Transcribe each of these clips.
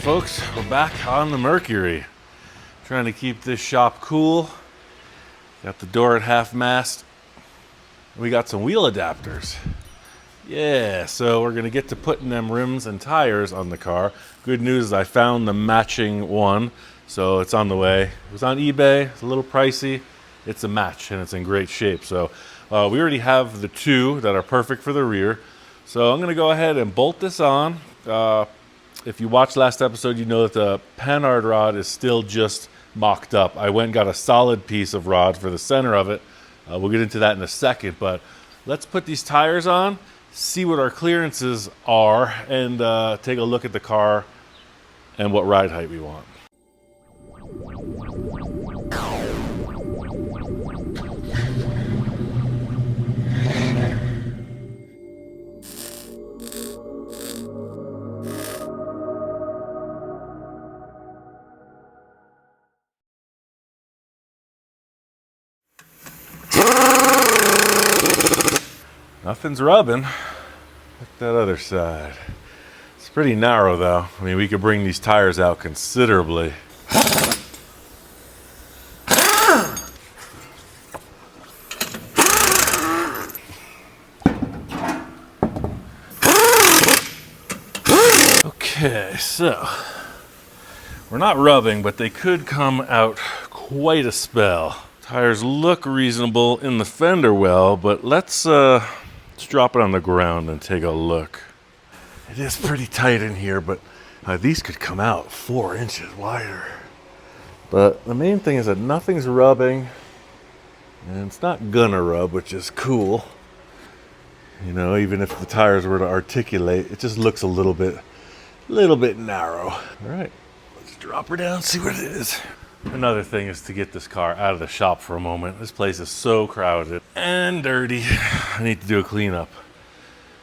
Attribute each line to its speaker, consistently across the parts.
Speaker 1: folks, we're back on the Mercury. Trying to keep this shop cool. Got the door at half mast. We got some wheel adapters. Yeah, so we're gonna get to putting them rims and tires on the car. Good news is I found the matching one, so it's on the way. It was on eBay, it's a little pricey. It's a match and it's in great shape. So we already have the two that are perfect for the rear. So I'm gonna go ahead and bolt this on. If you watched last episode, you know that the panhard rod is still just mocked up. I went and got a solid piece of rod for the center of it. We'll get into that in a second, but let's put these tires on, see what our clearances are, and take a look at the car and what ride height we want. Nothing's rubbing. Look that other side. It's pretty narrow though. I mean, we could bring these tires out considerably. Okay, so we're not rubbing, but they could come out quite a spell. Tires look reasonable in the fender well, but let's drop it on the ground and take a look. It is pretty tight in here, but these could come out 4 inches wider. But the main thing is that nothing's rubbing, and it's not gonna rub, which is cool. You know, even if the tires were to articulate, it just looks a little bit narrow. All right, let's drop her down, see what it is. Another thing is to get this car out of the shop for a moment. This place is so crowded and dirty. I need to do a cleanup.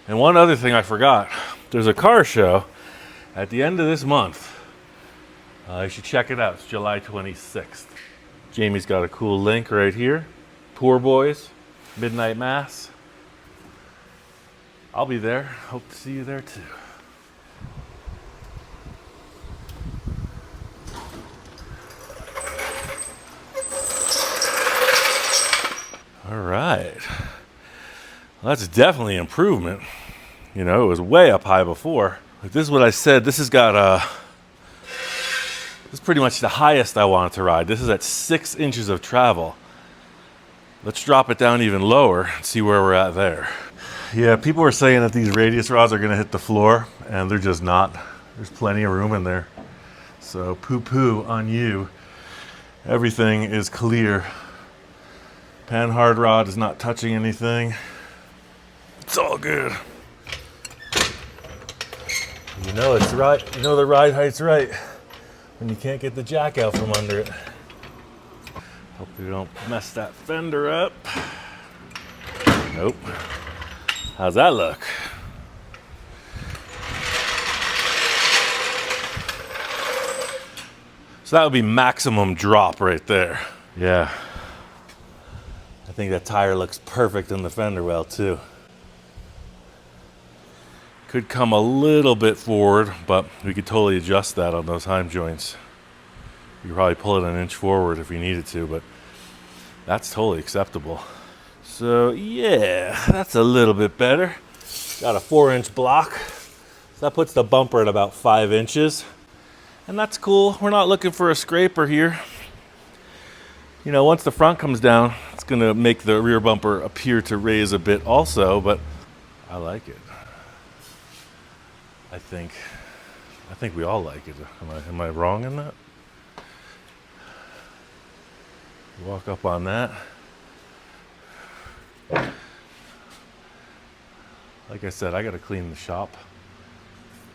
Speaker 1: And one other thing I forgot. There's a car show at the end of this month. You should check it out. It's July 26th. Jamie's got a cool link right here. Poor Boys, Midnight Mass. I'll be there. Hope to see you there too. All right, well, that's definitely an improvement. You know, it was way up high before. Like, this is what I said. This has got this is pretty much the highest I wanted to ride. This is at 6 inches of travel. Let's drop it down even lower and see where we're at there. Yeah, people are saying that these radius rods are going to hit the floor, and they're just not. There's plenty of room in there. So poo-poo on you. Everything is clear. Panhard rod is not touching anything. It's all good. You know it's right. You know the ride height's right when you can't get the jack out from under it. Hope we don't mess that fender up. Nope. How's that look? So that would be maximum drop right there. Yeah. I think that tire looks perfect in the fender well too. Could come a little bit forward, but we could totally adjust that on those heim joints. You could probably pull it an inch forward if we needed to, but that's totally acceptable. So yeah, that's a little bit better. Got a 4-inch block. So that puts the bumper at about 5 inches. And that's cool. We're not looking for a scraper here. You know, once the front comes down, it's going to make the rear bumper appear to raise a bit also, but I like it. I think we all like it. Am I wrong in that? Walk up on that. Like I said, I got to clean the shop.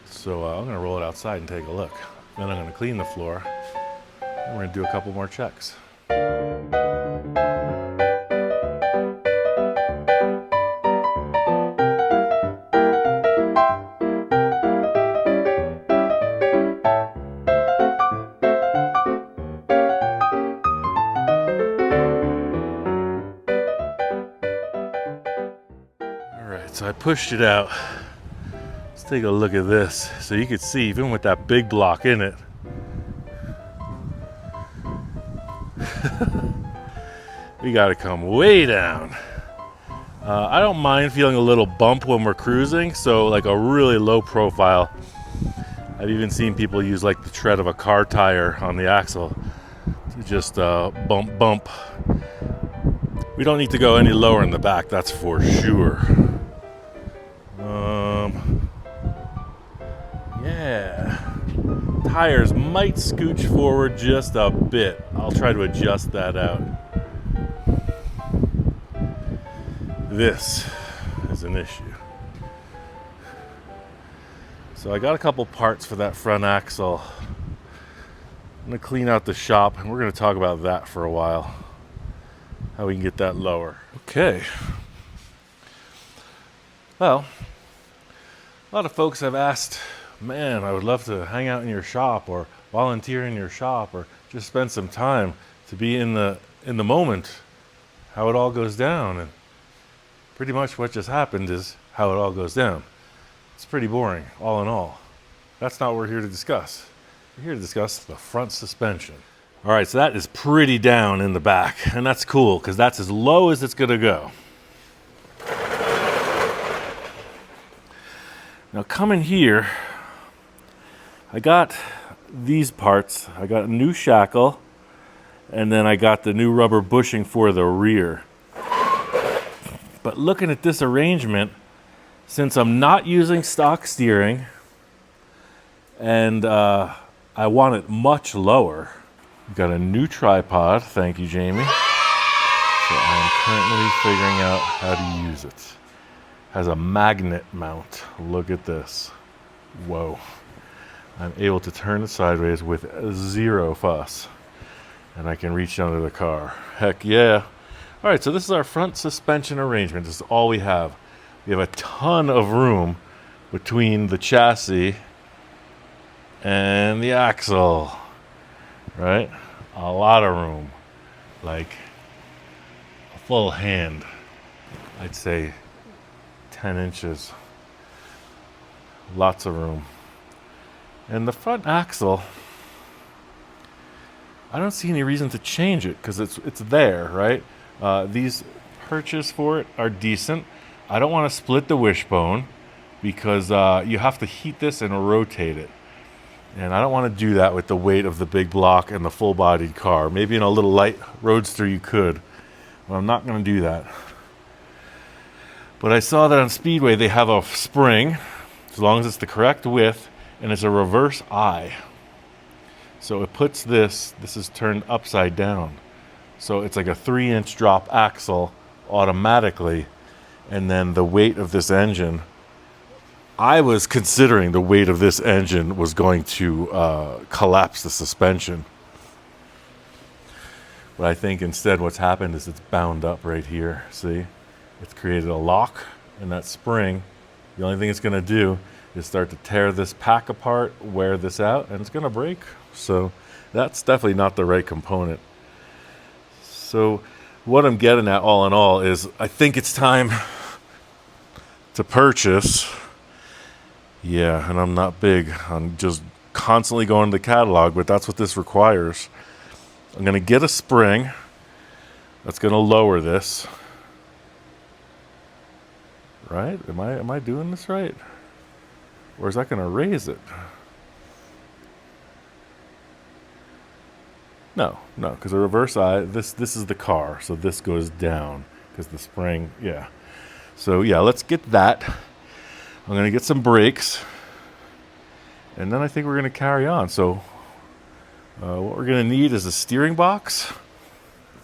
Speaker 1: So I'm going to roll it outside and take a look. Then I'm going to clean the floor. And we're going to do a couple more checks. So I pushed it out. Let's take a look at this so you can see, even with that big block in it, we got to come way down. I don't mind feeling a little bump when we're cruising, so like a really low profile. I've even seen people use like the tread of a car tire on the axle to just bump. We don't need to go any lower in the back, that's for sure. Yeah. Tires might scooch forward just a bit. I'll try to adjust that out. This is an issue. So I got a couple parts for that front axle. I'm going to clean out the shop, and we're going to talk about that for a while. How we can get that lower. Okay. Well, a lot of folks have asked, man, I would love to hang out in your shop or volunteer in your shop or just spend some time to be in the moment, how it all goes down. And pretty much what just happened is how it all goes down. It's pretty boring, all in all. That's not what we're here to discuss. We're here to discuss the front suspension. All right, so that is pretty down in the back, and that's cool because that's as low as it's going to go. Now coming here, I got these parts. I got a new shackle, and then I got the new rubber bushing for the rear. But looking at this arrangement, since I'm not using stock steering, and I want it much lower, I've got a new tripod. Thank you, Jamie. So I'm currently figuring out how to use it. Has a magnet mount. Look at this. Whoa. I'm able to turn it sideways with zero fuss. And I can reach under the car. Heck yeah. All right, so this is our front suspension arrangement. This is all we have. We have a ton of room between the chassis and the axle, right? A lot of room, like a full hand. I'd say 10 inches. Lots of room. And the front axle, I don't see any reason to change it because it's there, right? These perches for it are decent. I don't want to split the wishbone because you have to heat this and rotate it. And I don't want to do that with the weight of the big block and the full-bodied car. Maybe in a little light roadster you could, but I'm not going to do that. But I saw that on Speedway they have a spring, as long as it's the correct width, and it's a reverse eye. So it puts this is turned upside down. So it's like a 3-inch drop axle automatically, and then the weight of this engine, I was considering the weight of this engine was going to collapse the suspension. But I think instead what's happened is it's bound up right here. See? It's created a lock, and that spring, the only thing it's going to do is start to tear this pack apart, wear this out, and it's going to break. So that's definitely not the right component. So what I'm getting at all in all is I think it's time to purchase. Yeah, and I'm not big on just constantly going to the catalog, but that's what this requires. I'm going to get a spring that's going to lower this. Right? Am I doing this right? Or is that going to raise it? No, because the reverse eye, this is the car, so this goes down because the spring, yeah. So yeah, let's get that. I'm going to get some brakes, and then I think we're going to carry on. So what we're going to need is a steering box,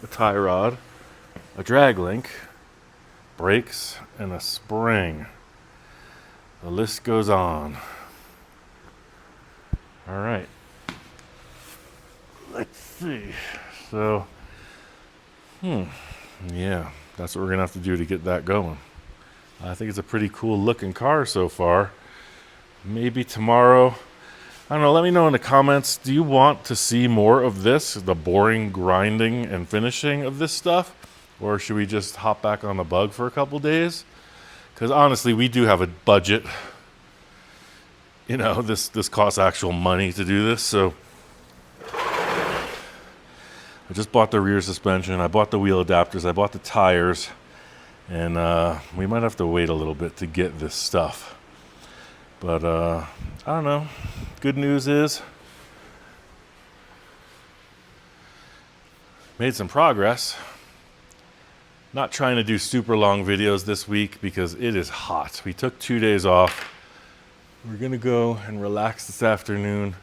Speaker 1: a tie rod, a drag link, brakes, and a spring. The list goes on. All right. Let's see. So, yeah, that's what we're going to have to do to get that going. I think it's a pretty cool looking car so far. Maybe tomorrow, I don't know, let me know in the comments, do you want to see more of this, the boring grinding and finishing of this stuff? Or should we just hop back on the bug for a couple days? Because honestly, we do have a budget. you know, this costs actual money to do this. So I just bought the rear suspension, I bought the wheel adapters, I bought the tires, and we might have to wait a little bit to get this stuff. But I don't know. Good news is made some progress. Not trying to do super long videos this week because it is hot. We took 2 days off. We're gonna go and relax this afternoon.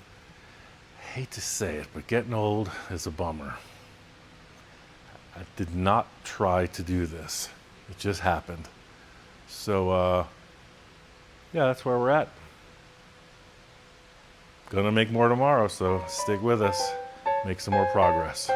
Speaker 1: I hate to say it, but getting old is a bummer. I did not try to do this. It just happened. So yeah, that's where we're at. Gonna make more tomorrow, so stick with us. Make some more progress.